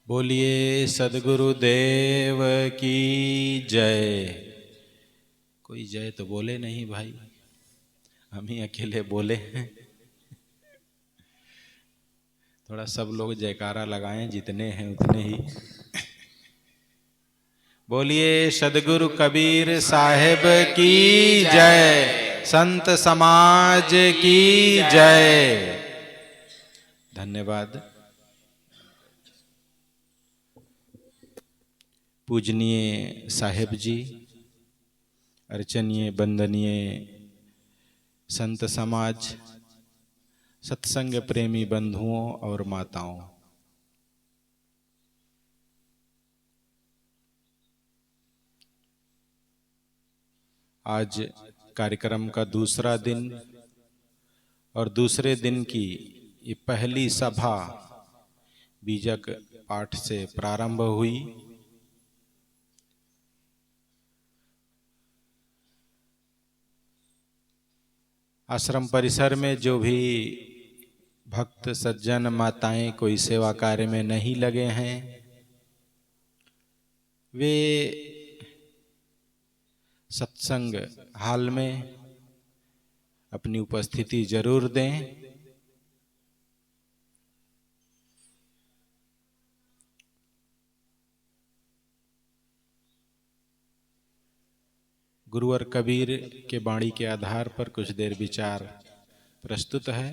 बोलिए सदगुरुदेव की जय। कोई जय तो बोले नहीं भाई, हम ही अकेले बोले हैं। थोड़ा सब लोग जयकारा लगाएं, जितने हैं उतने ही। बोलिए सदगुरु कबीर साहेब की जय, संत समाज की जय। धन्यवाद। पूजनीय साहेब जी, अर्चनीय वंदनीय संत समाज, सत्संग प्रेमी बंधुओं और माताओं, आज कार्यक्रम का दूसरा दिन और दूसरे दिन की ये पहली सभा बीजक पाठ से प्रारंभ हुई। आश्रम परिसर में जो भी भक्त सज्जन माताएं कोई सेवा कार्य में नहीं लगे हैं, वे सत्संग हाल में अपनी उपस्थिति जरूर दें। गुरुवर कबीर के वाणी के आधार पर कुछ देर विचार प्रस्तुत है।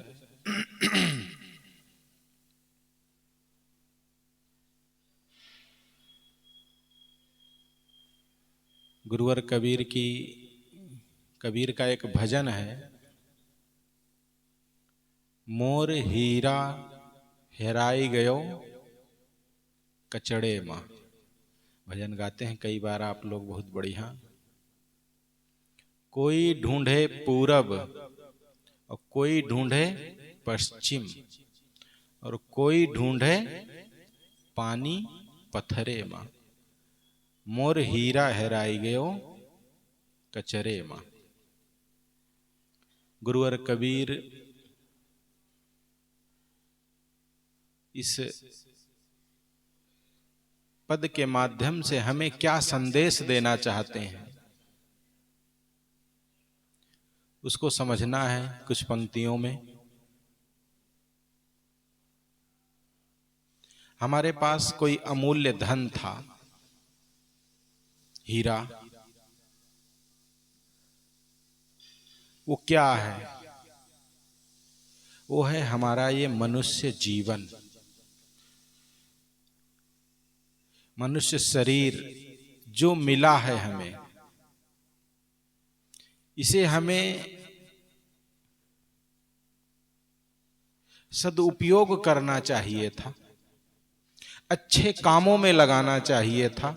गुरुवर कबीर का एक भजन है, मोर हीरा हेराई गयो कचड़े मां। भजन गाते हैं कई बार आप लोग, बहुत बढ़िया। कोई ढूंढे पूरब और कोई ढूंढे पश्चिम और कोई ढूंढे पानी पत्थरे मां, मोर हीरा हेराई गयो कचरे मां। गुरुवर कबीर इस पद के माध्यम से हमें क्या संदेश देना चाहते हैं, उसको समझना है कुछ पंक्तियों में। हमारे पास कोई अमूल्य धन था, हीरा। वो क्या है? वो है हमारा ये मनुष्य जीवन, मनुष्य शरीर जो मिला है हमें। इसे हमें सदुपयोग करना चाहिए था, अच्छे कामों में लगाना चाहिए था,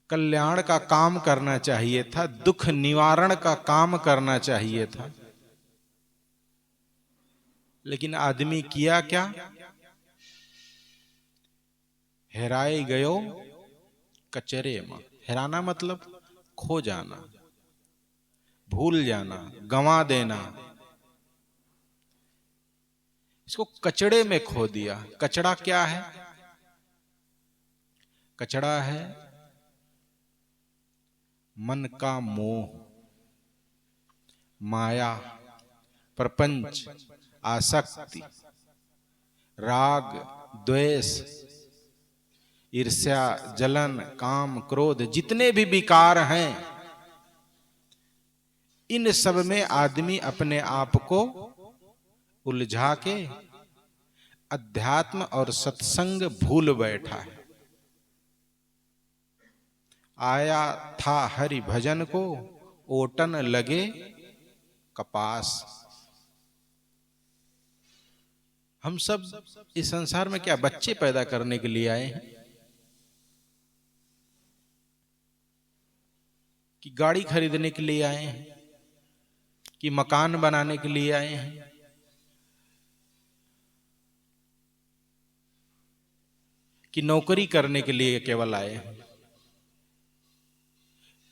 कल्याण का काम करना चाहिए था, दुख निवारण का काम करना चाहिए था। लेकिन आदमी किया क्या? हेराए गयो कचरे में। हेराना मतलब खो जाना, भूल जाना, गंवा देना। इसको कचड़े में खो दिया। कचड़ा क्या है? कचड़ा है मन का मोह, माया, प्रपंच, आसक्ति, राग, द्वेष, ईर्ष्या, जलन, काम, क्रोध, जितने भी विकार हैं, इन सब में आदमी अपने आप को उलझा के अध्यात्म और सत्संग भूल बैठा है। आया था हरि भजन को, ओटन लगे कपास। हम सब इस संसार में क्या बच्चे पैदा करने के लिए आए हैं कि गाड़ी खरीदने के लिए आए हैं कि मकान बनाने के लिए आए हैं कि नौकरी करने के लिए केवल आए हैं?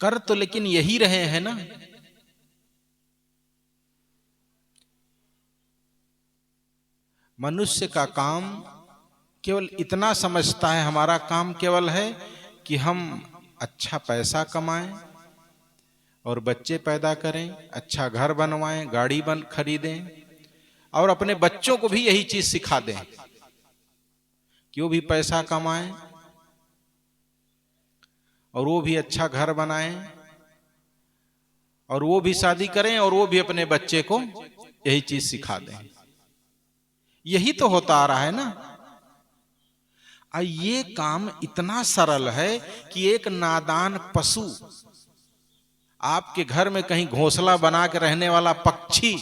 कर तो लेकिन यही रहे हैं ना। मनुष्य का काम केवल इतना समझता है, हमारा काम केवल है कि हम अच्छा पैसा कमाएं और बच्चे पैदा करें, अच्छा घर बनवाएं, गाड़ी खरीदें, और अपने बच्चों को भी यही चीज सिखा दें कि वो भी पैसा कमाएं और वो भी अच्छा घर बनाएं और वो भी शादी करें और वो भी अपने बच्चे को यही चीज सिखा दें। यही तो होता आ रहा है ना। ये काम इतना सरल है कि एक नादान पशु, आपके घर में कहीं घोंसला बना के रहने वाला पक्षी,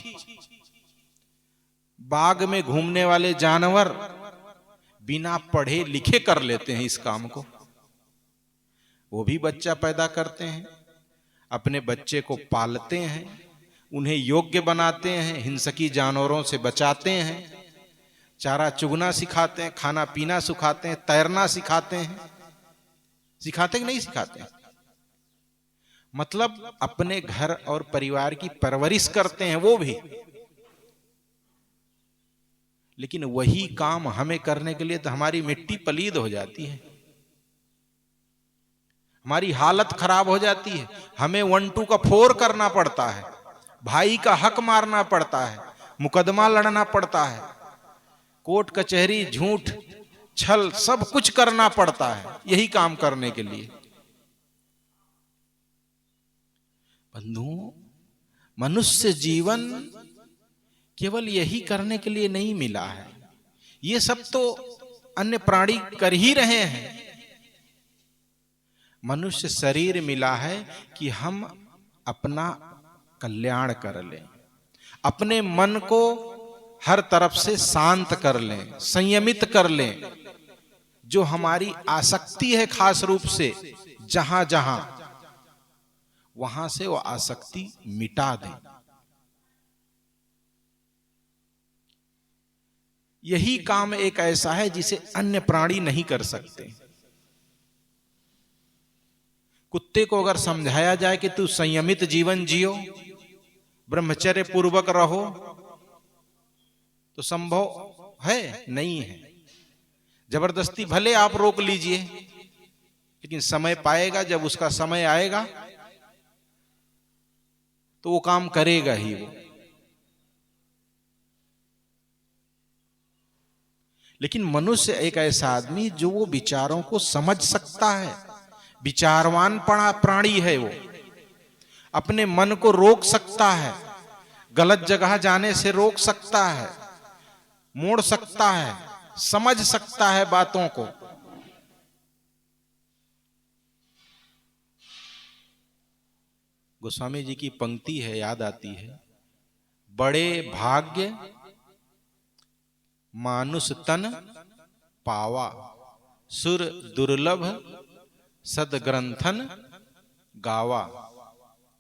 बाग में घूमने वाले जानवर बिना पढ़े लिखे कर लेते हैं इस काम को। वो भी बच्चा पैदा करते हैं, अपने बच्चे को पालते हैं, उन्हें योग्य बनाते हैं, हिंसकी जानवरों से बचाते हैं, चारा चुगना सिखाते हैं, खाना पीना सिखाते हैं, तैरना सिखाते हैं। सिखाते कि नहीं सिखाते? मतलब अपने घर और परिवार की परवरिश करते हैं वो भी। लेकिन वही काम हमें करने के लिए तो हमारी मिट्टी पलीद हो जाती है, हमारी हालत खराब हो जाती है। हमें 1-2 का 4 करना पड़ता है, भाई का हक मारना पड़ता है, मुकदमा लड़ना पड़ता है, कोर्ट कचहरी झूठ छल सब कुछ करना पड़ता है यही काम करने के लिए। बंधुओं, मनुष्य जीवन केवल यही करने के लिए नहीं मिला है। ये सब तो अन्य प्राणी कर ही रहे हैं। मनुष्य शरीर मिला है कि हम अपना कल्याण कर लें, अपने मन को हर तरफ से शांत कर लें, संयमित कर लें। जो हमारी आसक्ति है खास रूप से जहां जहां, वहां से वो आसक्ति मिटा दें। यही काम एक ऐसा है जिसे अन्य प्राणी नहीं कर सकते। कुत्ते को अगर समझाया जाए कि तू संयमित जीवन जियो, ब्रह्मचर्य पूर्वक रहो, तो संभव है? नहीं है। जबरदस्ती भले आप रोक लीजिए, लेकिन समय पाएगा, जब उसका समय आएगा तो वो काम करेगा ही वो। लेकिन मनुष्य एक ऐसा आदमी जो वो विचारों को समझ सकता है, विचारवान प्राणी है। वो अपने मन को रोक सकता है, गलत जगह जाने से रोक सकता है, मोड़ सकता है, समझ सकता है बातों को। गोस्वामी जी की पंक्ति है, याद आती है, बड़े भाग्य मानुष तन पावा, सुर दुर्लभ सदग्रंथन गावा।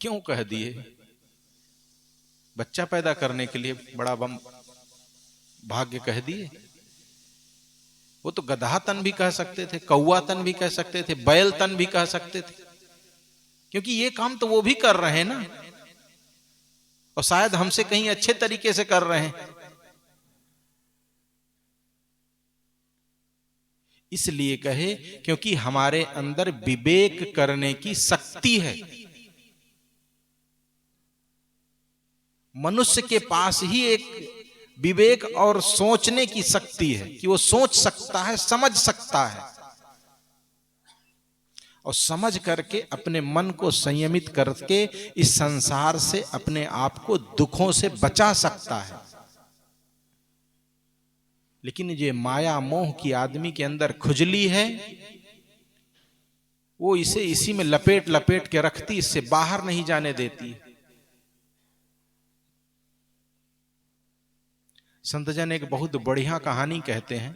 क्यों कह दिए? बच्चा पैदा करने के लिए बड़ा भाग्य कह दिए। वो तो गधा तन भी कह सकते थे, कौवा तन भी कह सकते थे, बैल तन भी कह सकते थे, क्योंकि ये काम तो वो भी कर रहे हैं ना, और शायद हमसे कहीं अच्छे तरीके से कर रहे हैं। इसलिए कहे क्योंकि हमारे अंदर विवेक करने की शक्ति है। मनुष्य के पास ही एक विवेक और सोचने की शक्ति है कि वो सोच सकता है, समझ सकता है, और समझ करके अपने मन को संयमित करके इस संसार से अपने आप को दुखों से बचा सकता है। लेकिन ये माया मोह की आदमी के अंदर खुजली है, वो इसे इसी में लपेट लपेट के रखती, इससे बाहर नहीं जाने देती। संत जन एक बहुत बढ़िया कहानी कहते हैं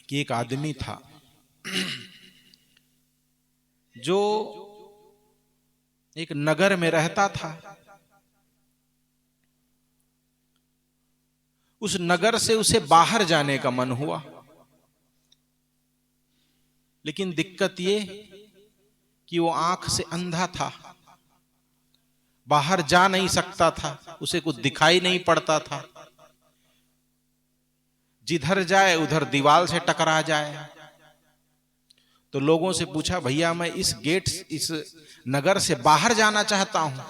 कि एक आदमी था जो एक नगर में रहता था। उस नगर से उसे बाहर जाने का मन हुआ, लेकिन दिक्कत ये कि वो आंख से अंधा था, बाहर जा नहीं सकता था, उसे कुछ दिखाई नहीं पड़ता था। जिधर जाए उधर दीवार से टकरा जाए। तो लोगों से पूछा, भैया मैं इस गेट, इस नगर से बाहर जाना चाहता हूं,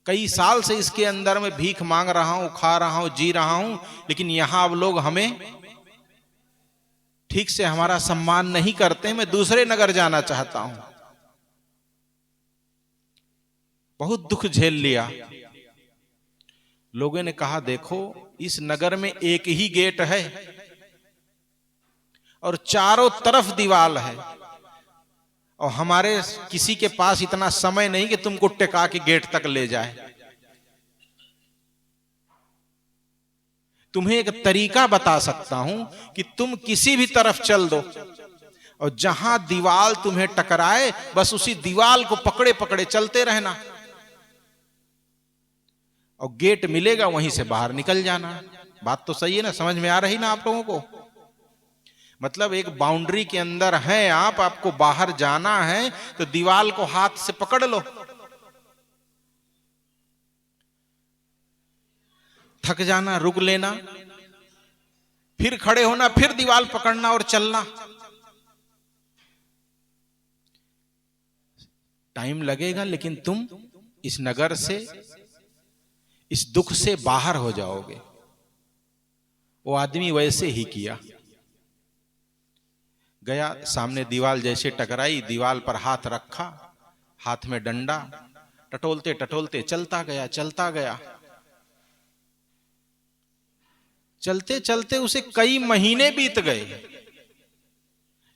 कई साल से इसके अंदर में भीख मांग रहा हूं, खा रहा हूं, जी रहा हूं, लेकिन यहां अब लोग हमें ठीक से हमारा सम्मान नहीं करते, मैं दूसरे नगर जाना चाहता हूं। बहुत दुख झेल लिया। लोगों ने कहा, देखो इस नगर में एक ही गेट है और चारों तरफ दीवार है, और हमारे किसी के पास इतना समय नहीं कि तुमको टिका के गेट तक ले जाए। तुम्हें एक तरीका बता सकता हूं कि तुम किसी भी तरफ चल दो और जहां दीवार तुम्हें टकराए बस उसी दीवार को पकड़े पकड़े चलते रहना, और गेट मिलेगा वहीं से बाहर निकल जाना। बात तो सही है ना, समझ में आ रही ना आप लोगों को? मतलब एक बाउंड्री के अंदर है आप, आपको बाहर जाना है तो दीवार को हाथ से पकड़ लो, थक जाना रुक लेना, फिर खड़े होना, फिर दीवार पकड़ना और चलना। टाइम लगेगा लेकिन तुम इस नगर से, इस दुख से बाहर हो जाओगे। वो आदमी वैसे ही किया, गया सामने दीवार जैसे टकराई, दीवार पर हाथ रखा, हाथ में डंडा, टटोलते टटोलते चलता गया, चलता गया। चलते चलते उसे कई महीने बीत गए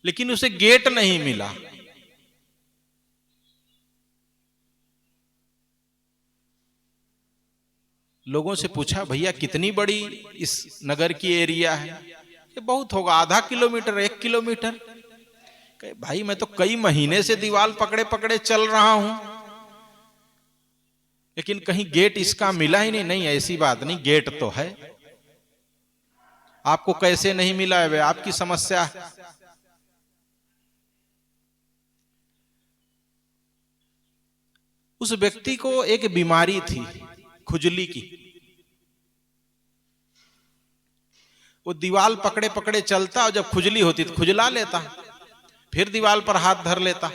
लेकिन उसे गेट नहीं मिला। लोगों से पूछा, भैया कितनी बड़ी इस नगर की एरिया है? ये बहुत होगा, आधा किलोमीटर, 1 किलोमीटर। कहे, भाई मैं तो कई महीने से दीवार पकड़े पकड़े चल रहा हूं लेकिन कहीं गेट इसका मिला ही नहीं। नहीं, ऐसी बात नहीं, गेट तो है, आपको कैसे नहीं मिला है वे आपकी समस्या है। उस व्यक्ति को एक बीमारी थी, खुजली की। वो दीवार पकड़े पकड़े चलता और जब खुजली होती तो खुजला लेता, फिर दीवार पर हाथ धर लेता,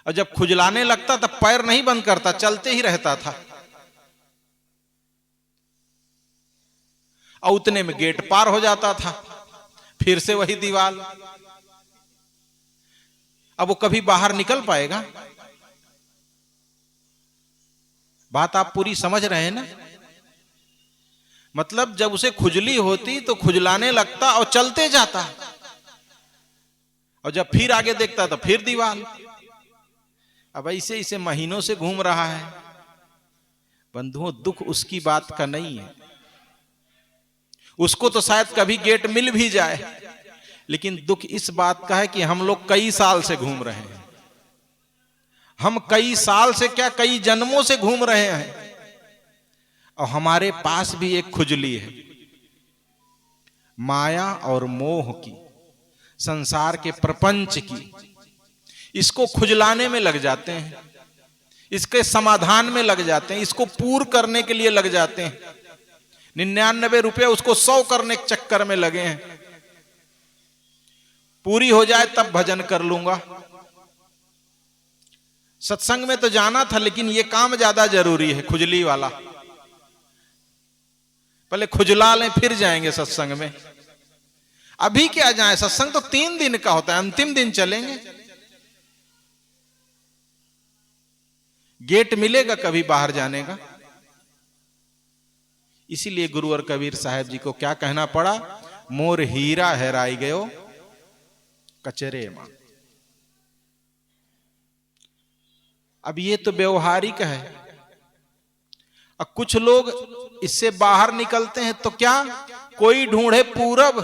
और जब खुजलाने लगता तब पैर नहीं बंद करता, चलते ही रहता था। और उतने में गेट पार हो जाता था, फिर से वही दीवार। अब वो कभी बाहर निकल पाएगा? बात आप पूरी समझ रहे हैं ना? मतलब जब उसे खुजली होती तो खुजलाने लगता और चलते जाता, और जब फिर आगे देखता तो फिर दीवार। अब ऐसे इसे महीनों से घूम रहा है। बंधुओं, दुख उसकी बात का नहीं है, उसको तो शायद कभी गेट मिल भी जाए, लेकिन दुख इस बात का है कि हम लोग कई साल से घूम रहे हैं। हम कई साल से क्या, कई जन्मों से घूम रहे हैं, और हमारे पास भी एक खुजली है, माया और मोह की, संसार के प्रपंच की। इसको खुजलाने में लग जाते हैं, इसके समाधान में लग जाते हैं, इसको पूर्ण करने के लिए लग जाते हैं। 99 रुपये उसको 100 करने के चक्कर में लगे हैं। पूरी हो जाए तब भजन कर लूंगा। सत्संग में तो जाना था लेकिन ये काम ज्यादा जरूरी है, खुजली वाला। पहले खुजला लें फिर जाएंगे सत्संग में। अभी क्या जाए, सत्संग तो 3 दिन का होता है, अंतिम दिन चलेंगे। गेट मिलेगा कभी बाहर जाने का? इसीलिए गुरुवर कबीर साहब जी को क्या कहना पड़ा? मोर हीरा हेराई गयो कचरे मां। अब ये तो व्यवहारिक है। अब कुछ लोग इससे बाहर निकलते हैं तो क्या, कोई ढूंढे पूरब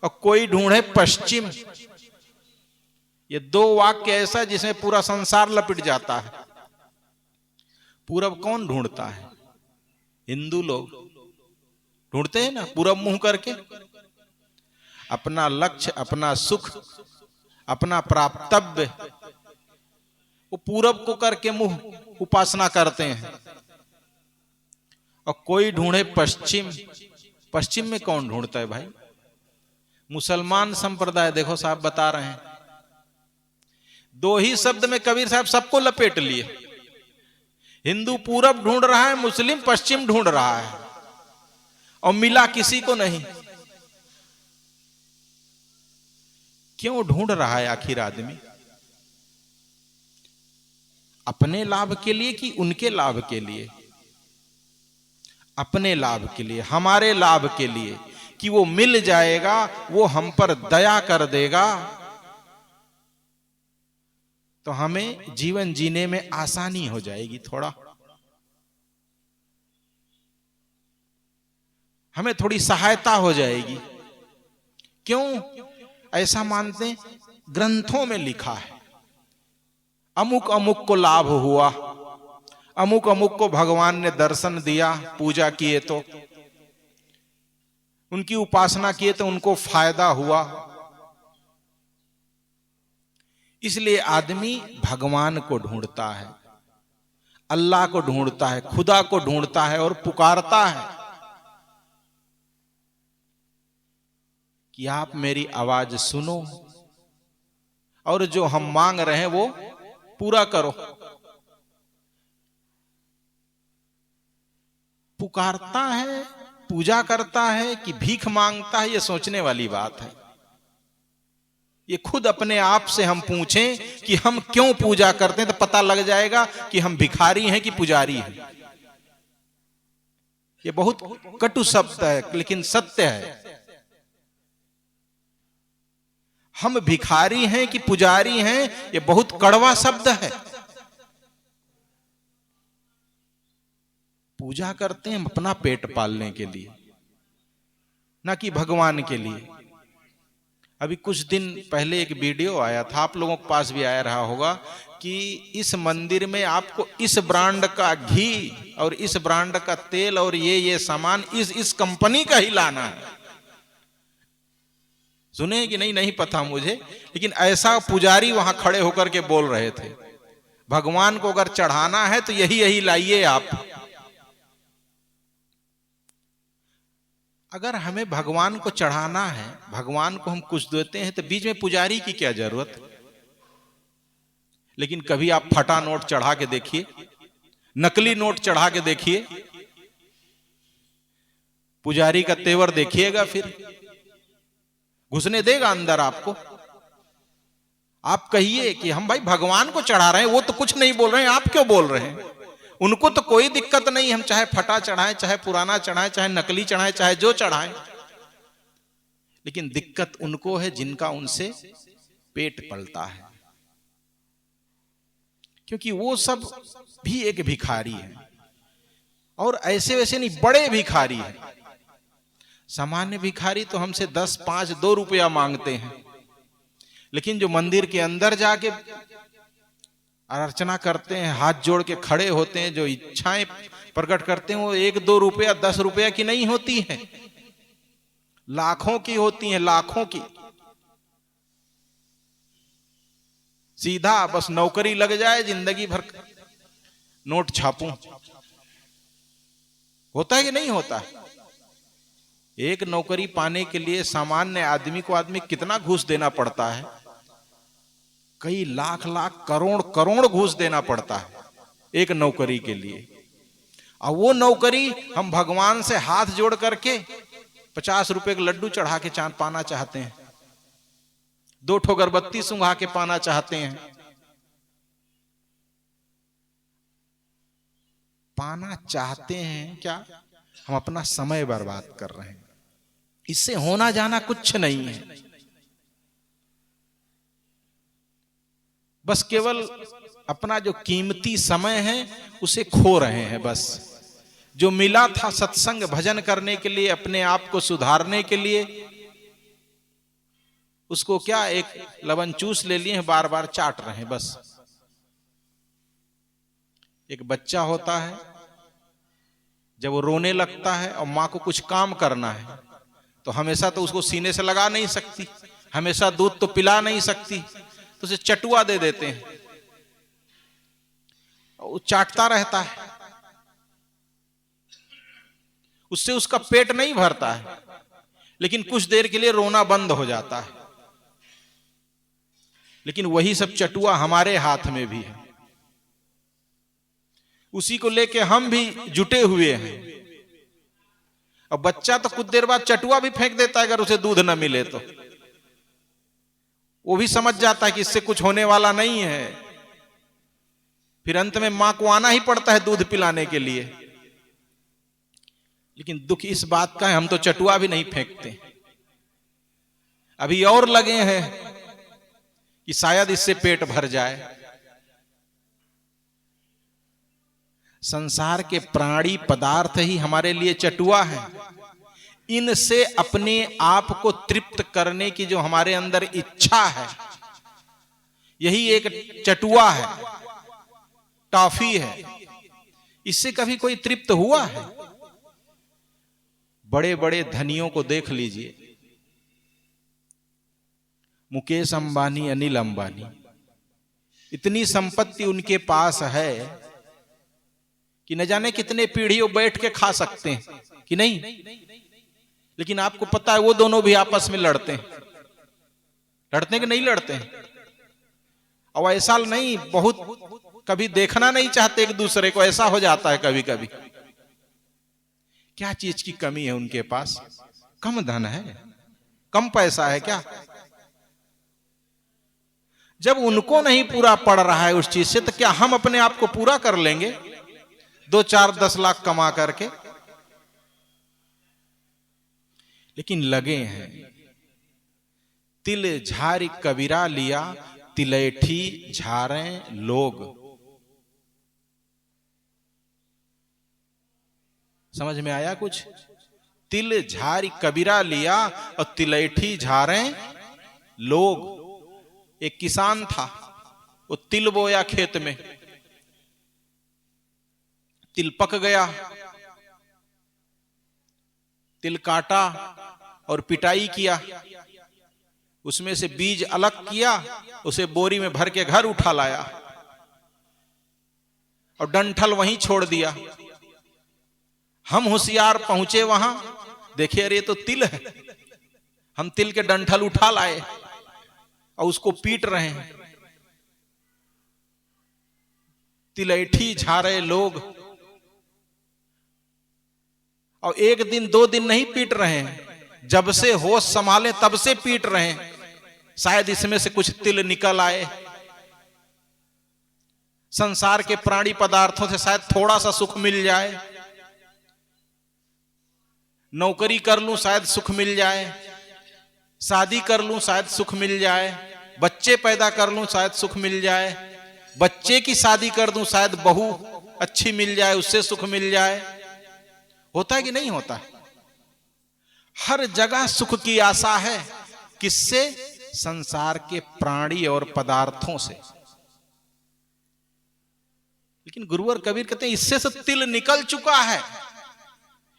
और कोई ढूंढे पश्चिम। ये 2 वाक्य ऐसा जिसमें पूरा संसार लपिट जाता है। पूरब कौन ढूंढता है? हिंदू लोग ढूंढते हैं ना, पूरब मुंह करके। अपना लक्ष्य, अपना सुख, अपना प्राप्तव्य वो पूरब को करके मुंह उपासना करते हैं। और कोई ढूंढे पश्चिम। पश्चिम में कौन ढूंढता है भाई? मुसलमान संप्रदाय देखो साहब बता रहे हैं, दो ही शब्द में कबीर साहब सबको लपेट लिए। हिंदू पूरब ढूंढ रहा है, मुस्लिम पश्चिम ढूंढ रहा है, और मिला किसी को नहीं। क्यों ढूंढ रहा है आखिर आदमी? अपने लाभ के लिए कि उनके लाभ के लिए? अपने लाभ के लिए, हमारे लाभ के लिए, कि वो मिल जाएगा, वो हम पर दया कर देगा, तो हमें जीवन जीने में आसानी हो जाएगी, थोड़ा हमें थोड़ी सहायता हो जाएगी। क्यों ऐसा मानते हैं? ग्रंथों में लिखा है अमुक अमुक को लाभ हुआ, अमुक अमुक को भगवान ने दर्शन दिया, पूजा किए तो, उनकी उपासना किए तो उनको फायदा हुआ। इसलिए आदमी भगवान को ढूंढता है, अल्लाह को ढूंढता है, खुदा को ढूंढता है और पुकारता है कि आप मेरी आवाज सुनो और जो हम मांग रहे हैं वो पूरा करो। पुकारता है, पूजा करता है कि भीख मांगता है, ये सोचने वाली बात है। ये खुद अपने आप से हम पूछें कि हम क्यों पूजा करते हैं, तो पता लग जाएगा कि हम भिखारी हैं कि पुजारी हैं। ये बहुत कटु शब्द है लेकिन सत्य है। हम भिखारी हैं कि पुजारी हैं, ये बहुत कड़वा शब्द है। पूजा करते हैं हम अपना पेट पालने के लिए, ना कि भगवान के लिए। अभी कुछ दिन पहले एक वीडियो आया था, आप लोगों के पास भी आया रहा होगा, कि इस मंदिर में आपको इस ब्रांड का घी और इस ब्रांड का तेल और ये सामान इस कंपनी का ही लाना है। सुने कि नहीं, नहीं पता मुझे, लेकिन ऐसा पुजारी वहां खड़े होकर के बोल रहे थे। भगवान को अगर चढ़ाना है तो यही यही लाइए आप। अगर हमें भगवान को चढ़ाना है, भगवान को हम कुछ देते हैं, तो बीच में पुजारी की क्या जरूरत? लेकिन कभी आप फटा नोट चढ़ा के देखिए, नकली नोट चढ़ा के देखिए, पुजारी का तेवर देखिएगा, फिर घुसने देगा अंदर आपको। आप कहिए कि हम भाई भगवान को चढ़ा रहे हैं, वो तो कुछ नहीं बोल रहे हैं, आप क्यों बोल रहे हैं? उनको तो कोई दिक्कत नहीं, हम चाहे फटा चढ़ाएं, चाहे पुराना चढ़ाएं, चाहे नकली चढ़ाएं, चाहे जो चढ़ाएं, लेकिन दिक्कत उनको है जिनका उनसे पेट पलता है। क्योंकि वो सब भी एक भिखारी है, और ऐसे वैसे नहीं, बड़े भिखारी है। सामान्य भिखारी तो हमसे 10, 5, 2 रुपया मांगते हैं, लेकिन जो मंदिर के अंदर जाके अर्चना करते हैं, हाथ जोड़ के खड़े होते हैं, जो इच्छाएं प्रकट करते हैं, वो 1, 2 रुपया, 10 रुपया की नहीं होती है, लाखों की होती हैं, लाखों की। सीधा बस नौकरी लग जाए, जिंदगी भर नोट छापूं। होता है कि नहीं होता? एक नौकरी पाने के लिए सामान्य आदमी को कितना घूस देना पड़ता है? कई लाख लाख करोड़ करोड़ घूस देना पड़ता है एक नौकरी के लिए। और वो नौकरी हम भगवान से हाथ जोड़ करके 50 रुपए का लड्डू चढ़ा के पाना चाहते हैं, 2 ठो अगरबत्ती सुंघा के पाना चाहते हैं। पाना चाहते हैं क्या? हम अपना समय बर्बाद कर रहे हैं। इससे होना जाना कुछ नहीं है, बस केवल अपना जो कीमती समय है उसे खो रहे हैं। बस जो मिला था सत्संग भजन करने के लिए, अपने आप को सुधारने के लिए, उसको क्या एक लवन चूस ले लिए हैं, बार बार चाट रहे हैं। बस एक बच्चा होता है, जब वो रोने लगता है और माँ को कुछ काम करना है, तो हमेशा तो उसको सीने से लगा नहीं सकती, हमेशा दूध तो पिला नहीं सकती, तो उसे चटुआ दे देते हैं, वो चाटता रहता है। उससे उसका पेट नहीं भरता है, लेकिन कुछ देर के लिए रोना बंद हो जाता है। लेकिन वही सब चटुआ हमारे हाथ में भी है, उसी को लेके हम भी जुटे हुए हैं। और बच्चा तो कुछ देर बाद चटुआ भी फेंक देता है अगर उसे दूध न मिले तो। वो भी समझ जाता है कि इससे कुछ होने वाला नहीं है, फिर अंत में मां को आना ही पड़ता है दूध पिलाने के लिए। लेकिन दुख इस बात का है, हम तो चटुआ भी नहीं फेंकते, अभी और लगे हैं कि शायद इससे पेट भर जाए। संसार के प्राणी पदार्थ ही हमारे लिए चटुआ है। इनसे अपने आप को तृप्त करने की जो हमारे अंदर इच्छा है, यही एक चटुआ है, टॉफी है। इससे कभी कोई तृप्त हुआ है? बड़े बड़े धनियों को देख लीजिए, मुकेश अंबानी, अनिल अंबानी, इतनी संपत्ति उनके पास है कि न जाने कितने पीढ़ियों बैठ के खा सकते हैं कि नहीं। लेकिन आपको पता है वो दोनों भी आपस में लड़ते हैं, लड़ते हैं कि नहीं लड़ते हैं? और ऐसा नहीं, बहुत कभी देखना नहीं चाहते एक दूसरे को, ऐसा हो जाता है कभी कभी। क्या चीज की कमी है उनके पास? कम धन है, कम पैसा है क्या? जब उनको नहीं पूरा पड़ रहा है उस चीज से, तो क्या हम अपने आप को पूरा कर लेंगे 2, 4, 10 लाख कमा करके? लेकिन लगे हैं। तिल झारी कबीरा लिया, तिलैठी झारे लोग। समझ में आया कुछ? तिल झारी कबीरा लिया और तिलैठी झारे लोग। एक किसान था, वो तिल बोया खेत में, तिल पक गया, तिल काटा और पिटाई किया, उसमें से बीज अलग किया, उसे बोरी में भर के घर उठा लाया और डंठल वहीं छोड़ दिया। हम होशियार पहुंचे वहां, देखे अरे तो तिल है, हम तिल के डंठल उठा लाए और उसको पीट रहे हैं। तिलैठी झारे लोग। और 1 दिन 2 दिन नहीं पीट रहे हैं, जब से होश संभाले तब से पीट रहे हैं, शायद इसमें से कुछ तिल निकल आए। संसार के प्राणी पदार्थों से शायद थोड़ा सा सुख मिल जाए, नौकरी कर लूं शायद सुख मिल जाए, शादी कर लूं शायद सुख मिल जाए, बच्चे पैदा कर लूं शायद सुख मिल जाए, बच्चे की शादी कर दूं शायद बहू अच्छी मिल जाए, उससे सुख मिल जाए। होता है कि नहीं होता? हर जगह सुख की आशा है। किससे? संसार के प्राणी और पदार्थों से। लेकिन गुरुवर कबीर कहते हैं इससे से तिल निकल चुका है,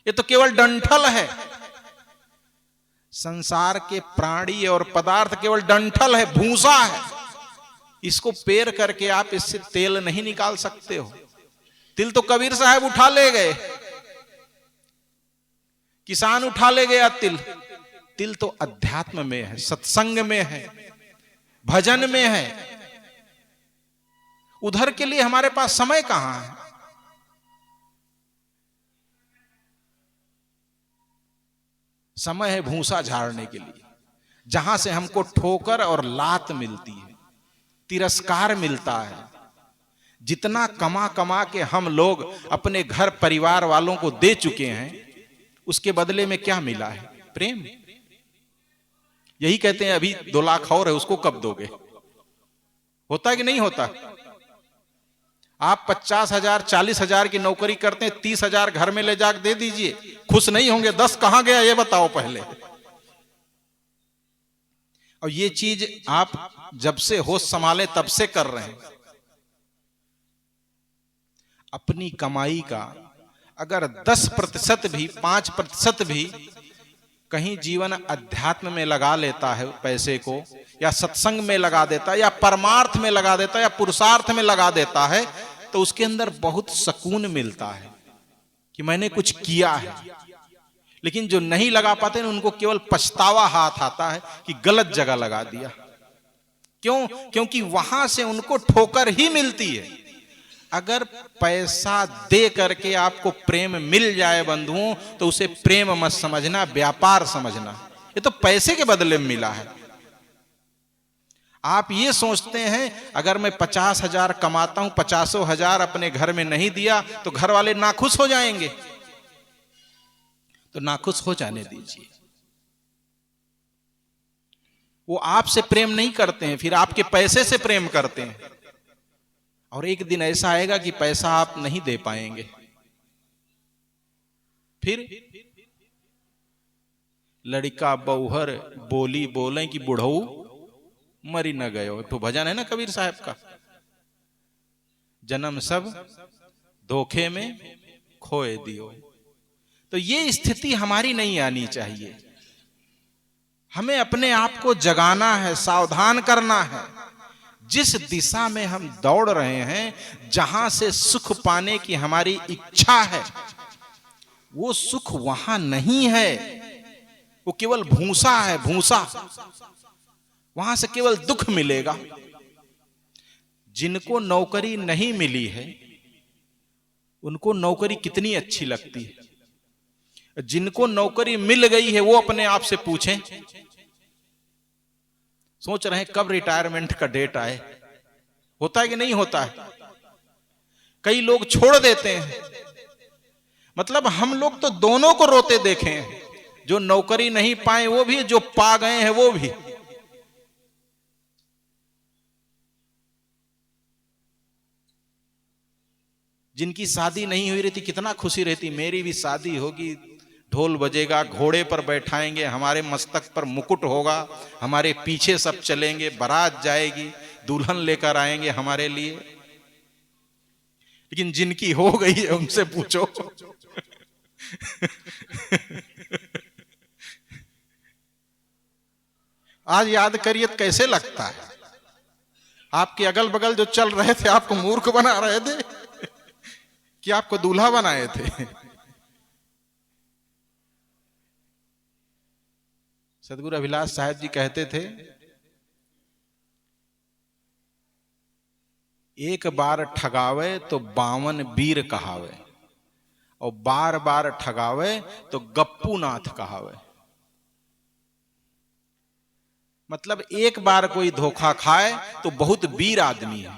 ये तो केवल डंठल है। संसार के प्राणी और पदार्थ केवल डंठल है, भूसा है। इसको पेर करके आप इससे तेल नहीं निकाल सकते हो। तिल तो कबीर साहब उठा ले गए, किसान उठा ले गया तिल। तिल तो अध्यात्म में है, सत्संग में है, भजन में है। उधर के लिए हमारे पास समय कहां है? समय है भूसा झाड़ने के लिए, जहां से हमको ठोकर और लात मिलती है, तिरस्कार मिलता है। जितना कमा कमा के हम लोग अपने घर परिवार वालों को दे चुके हैं, उसके बदले में क्या मिला है? प्रेम। यही कहते हैं अभी 2 लाख और है, उसको कब दोगे? होता है कि नहीं होता? आप 50,000 40,000 की नौकरी करते हैं, 30,000 घर में ले जाकर दे दीजिए, खुश नहीं होंगे? 10 कहां गया ये बताओ पहले। और ये चीज आप जब से होश संभाले तब से कर रहे हैं। अपनी कमाई का अगर 10% भी, 5% भी कहीं जीवन अध्यात्म में लगा लेता है पैसे को, या सत्संग में लगा देता है, या परमार्थ में लगा देता है, या पुरुषार्थ में लगा देता है, तो उसके अंदर बहुत सुकून मिलता है कि मैंने कुछ किया है, लेकिन जो नहीं लगा पाते उनको केवल पछतावा हाथ आता है कि गलत जगह लगा दिया। क्यों? क्योंकि वहां से उनको ठोकर ही मिलती है। अगर पैसा दे करके आपको प्रेम मिल जाए बंधुओं, तो उसे प्रेम मत समझना, व्यापार समझना। ये तो पैसे के बदले में मिला है। आप ये सोचते हैं अगर मैं 50,000 कमाता हूं, 50,000 अपने घर में नहीं दिया तो घर वाले नाखुश हो जाएंगे। तो नाखुश हो जाने दीजिए। वो आपसे प्रेम नहीं करते हैं, फिर आपके पैसे से प्रेम करते हैं। और एक दिन ऐसा आएगा कि पैसा आप नहीं दे पाएंगे। फिर लड़का बौहर बोली बोले कि बुढ़ऊ मरी न गयो। तो भजन है ना कबीर साहब का, जन्म सब धोखे में खोए दियो। तो ये स्थिति हमारी नहीं आनी चाहिए। हमें अपने आप को जगाना है, सावधान करना है। जिस दिशा में हम दौड़ रहे हैं, जहां से सुख पाने की हमारी इच्छा है, वो सुख वहां नहीं है। वो केवल भूसा है, भूसा। वहां से केवल दुख मिलेगा। जिनको नौकरी नहीं मिली है उनको नौकरी कितनी अच्छी लगती है। जिनको नौकरी मिल गई है वो अपने आप से पूछें, सोच रहे हैं कब रिटायरमेंट का डेट आए। होता है कि नहीं होता है? कई लोग छोड़ देते हैं। मतलब हम लोग तो दोनों को रोते देखे हैं, जो नौकरी नहीं पाए वो भी, जो पा गए हैं वो भी। जिनकी शादी नहीं हुई रहती कितना खुशी रहती, मेरी भी शादी होगी, ढोल बजेगा, घोड़े पर बैठाएंगे, हमारे मस्तक पर मुकुट होगा, हमारे पीछे सब चलेंगे, बारात जाएगी, दुल्हन लेकर आएंगे हमारे लिए। लेकिन जिनकी हो गई है उनसे पूछो आज याद करिए तो कैसे लगता है। आपके अगल बगल जो चल रहे थे आपको मूर्ख बना रहे थे कि आपको दूल्हा बनाए थे। सदगुरु अभिलाष साहब जी कहते थे, एक बार ठगावे तो 52 वीर कहावे, और बार बार ठगावे तो गप्पू नाथ कहावे। मतलब एक बार कोई धोखा खाए तो बहुत वीर आदमी है।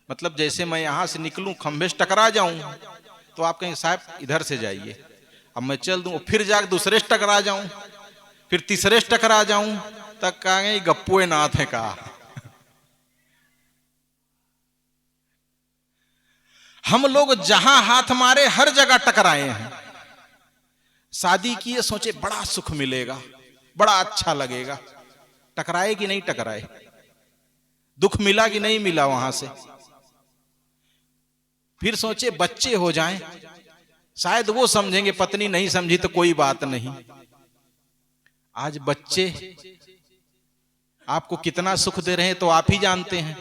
मतलब जैसे मैं यहां से निकलूं, खंभे से टकरा जाऊं तो आप कहें साहब इधर से जाइए, अब मैं चल दूं, फिर जाकर दूसरे से टकरा जाऊं, फिर तीसरे से टकरा जाऊं, तक कहेंगे गप्पुए नाथ है कहा। हम लोग जहां हाथ मारे हर जगह टकराए हैं। शादी किए सोचे बड़ा सुख मिलेगा, बड़ा अच्छा लगेगा, टकराए कि नहीं टकराए, दुख मिला कि नहीं मिला वहां से। फिर सोचे बच्चे हो जाएं, शायद वो समझेंगे, पत्नी नहीं समझी तो कोई बात नहीं। आज बच्चे आपको कितना सुख दे रहे हैं तो आप ही जानते हैं।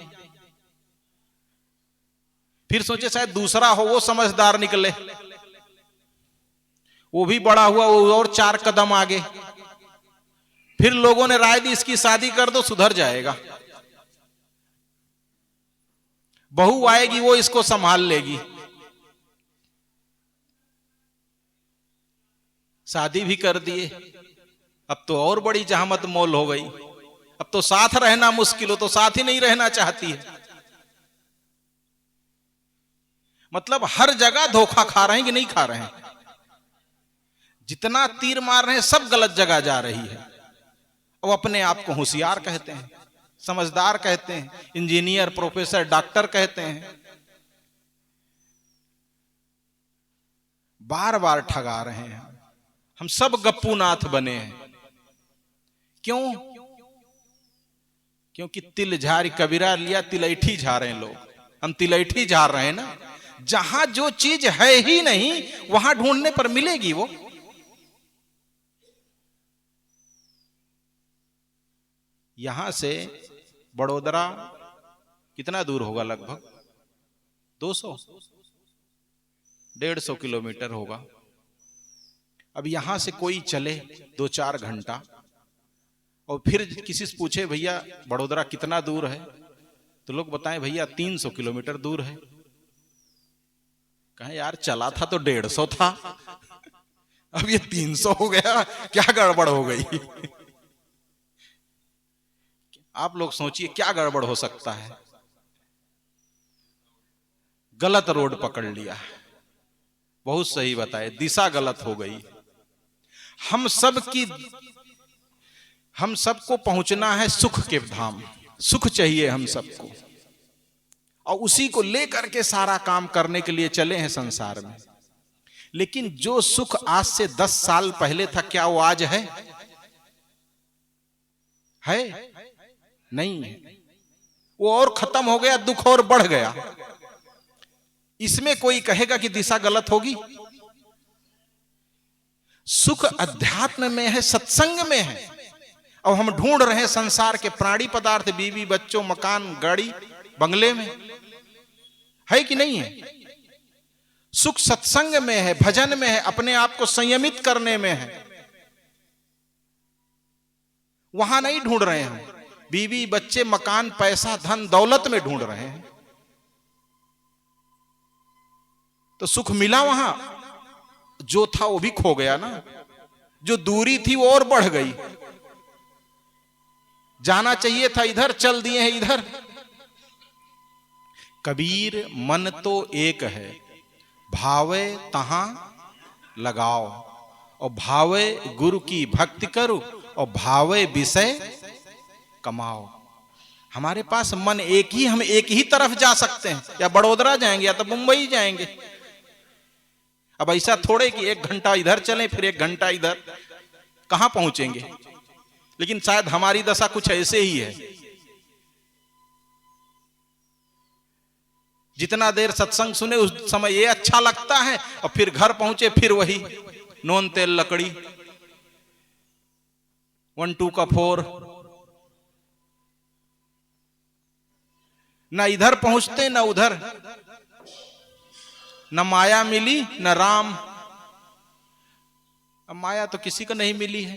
फिर सोचे शायद दूसरा हो, वो समझदार निकले, वो भी बड़ा हुआ, वो और 4 कदम आगे। फिर लोगों ने राय दी इसकी शादी कर दो, सुधर जाएगा, बहू आएगी वो इसको संभाल लेगी। शादी भी कर दिए, अब तो और बड़ी जहमत मोल हो गई। अब तो साथ रहना मुश्किल हो, तो साथ ही नहीं रहना चाहती है। मतलब हर जगह धोखा खा रहे हैं कि नहीं खा रहे हैं? जितना तीर मार रहे हैं सब गलत जगह जा रही है। वो अपने आप को होशियार कहते हैं, समझदार कहते हैं, इंजीनियर, प्रोफेसर, डॉक्टर कहते हैं। बार बार ठगा रहे हैं। हम सब गप्पू नाथ बने हैं। क्यों? क्योंकि तिल झारी कबीरा लिया, तिलैठी झाड़ रहे हैं लोग। हम तिलैठी झाड़ रहे हैं ना। जहां जो चीज है ही नहीं वहां ढूंढने पर मिलेगी वो। यहां से बड़ोदरा कितना दूर होगा? लगभग 200 150 किलोमीटर होगा। अब यहां से कोई चले 2-4 घंटा और फिर किसी से पूछे भैया बड़ोदरा कितना दूर है, तो लोग बताएं भैया 300 किलोमीटर दूर है। कहें यार चला था तो 150 था, अब ये 300 हो गया, क्या गड़बड़ हो गई। आप लोग सोचिए क्या गड़बड़ हो सकता है। गलत रोड पकड़ लिया, बहुत सही बताए, दिशा गलत हो गई। हम सबको पहुंचना है सुख के धाम, सुख चाहिए हम सबको, और उसी को लेकर के सारा काम करने के लिए चले हैं संसार में। लेकिन जो सुख आज से 10 साल पहले था, क्या वो आज है? नहीं है, वो और खत्म हो गया, दुख और बढ़ गया। इसमें कोई कहेगा कि दिशा गलत होगी? सुख अध्यात्म में है, सत्संग में है। और हम ढूंढ रहे हैं संसार के प्राणी पदार्थ, बीवी बच्चों, मकान, गाड़ी, बंगले में, है कि नहीं है? सुख सत्संग में है, भजन में है, अपने आप को संयमित करने में है। वहां नहीं ढूंढ रहे हैं, बीवी बच्चे, मकान, पैसा, धन दौलत में ढूंढ रहे हैं। तो सुख मिला वहां, जो था वो भी खो गया ना। जो दूरी थी वो और बढ़ गई। जाना चाहिए था इधर, चल दिए हैं इधर। कबीर मन तो एक है, भावे तहां लगाओ, और भावे गुरु की भक्ति करो, और भावे विषय कमाओ। हमारे पास मन एक ही, हम एक ही तरफ जा सकते हैं, या बड़ोदरा जाएंगे या तो मुंबई जाएंगे। अब ऐसा थोड़े कि 1 घंटा इधर चलें फिर 1 घंटा इधर, कहां पहुंचेंगे? लेकिन शायद हमारी दशा कुछ ऐसे ही है। जितना देर सत्संग सुने उस समय ये अच्छा लगता है, और फिर घर पहुंचे फिर वही नून तेल लकड़ी, 1-2 का 4। न इधर पहुंचते न उधर, न माया मिली न राम। अब माया तो किसी को नहीं मिली है।